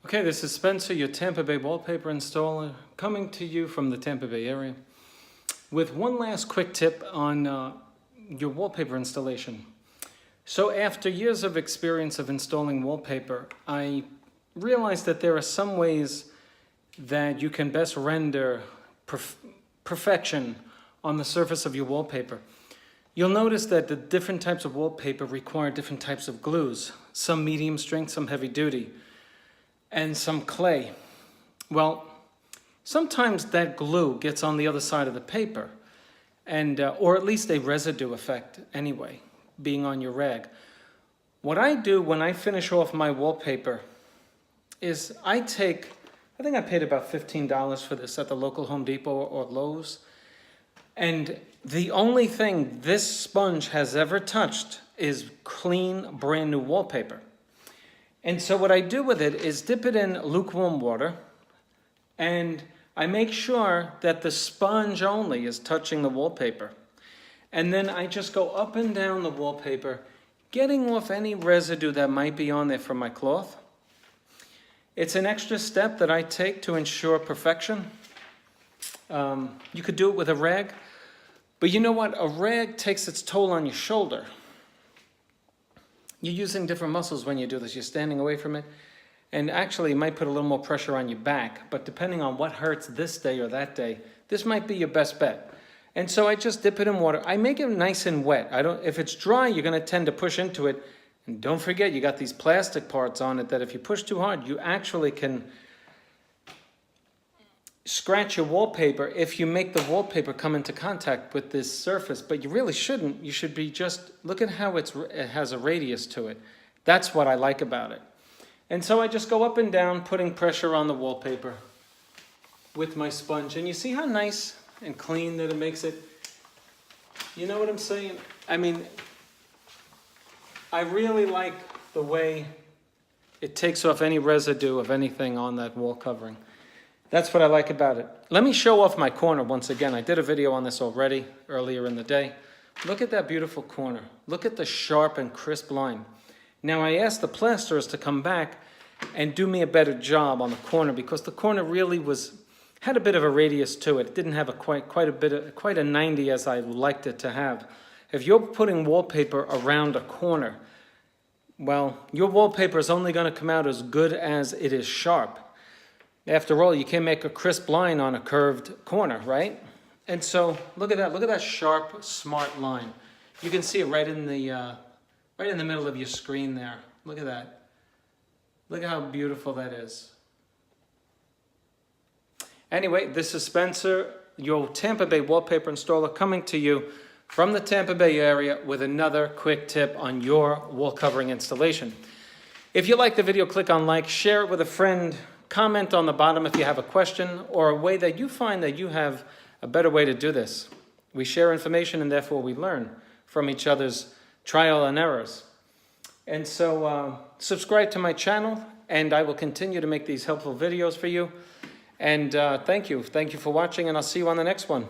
Okay, this is Spencer, your Tampa Bay wallpaper installer, coming to you from the Tampa Bay area with one last quick tip on your wallpaper installation. So after years of experience of installing wallpaper, I realized that there are some ways that you can best render perfection on the surface of your wallpaper. You'll notice that the different types of wallpaper require different types of glues, some medium strength, some heavy duty, and some clay. Well, sometimes that glue gets on the other side of the paper, and or at least a residue effect anyway, being on your rag. What I do when I finish off my wallpaper is I think I paid about $15 for this at the local Home Depot or Lowe's, and the only thing this sponge has ever touched is clean, brand new wallpaper. And so what I do with it is dip it in lukewarm water, and I make sure that the sponge only is touching the wallpaper. And then I just go up and down the wallpaper, getting off any residue that might be on there from my cloth. It's an extra step that I take to ensure perfection. You could do it with a rag, but you know what? A rag takes its toll on your shoulder. You're using different muscles when you do this. You're standing away from it, and actually it might put a little more pressure on your back, but depending on what hurts this day or that day, this might be your best bet. And so I just dip it in water. I make it nice and wet. If it's dry, you're going to tend to push into it. And don't forget, you got these plastic parts on it that if you push too hard, you actually can scratch your wallpaper if you make the wallpaper come into contact with this surface, but you really shouldn't. You should be just, look at how it has a radius to it. That's what I like about it. And so I just go up and down, putting pressure on the wallpaper with my sponge. And you see how nice and clean that it makes it? You know what I'm saying? I mean, I really like the way it takes off any residue of anything on that wall covering. That's what I like about it. Let me show off my corner once again. I did a video on this already earlier in the day. Look at that beautiful corner. Look at the sharp and crisp line. Now I asked the plasterers to come back and do me a better job on the corner, because the corner really had a bit of a radius to it. It didn't have quite a 90 as I liked it to have. If you're putting wallpaper around a corner, well, your wallpaper is only going to come out as good as it is sharp. After all, you can't make a crisp line on a curved corner, right? And so look at that sharp, smart line. You can see it right in the middle of your screen there. Look at that. Look at how beautiful that is. Anyway, this is Spencer, your Tampa Bay wallpaper installer, coming to you from the Tampa Bay area with another quick tip on your wall covering installation. If you like the video, click on like, share it with a friend, comment on the bottom if you have a question or a way that you find that you have a better way to do this. We share information, and therefore we learn from each other's trial and errors. And so subscribe to my channel, and I will continue to make these helpful videos for you. And thank you for watching, and I'll see you on the next one.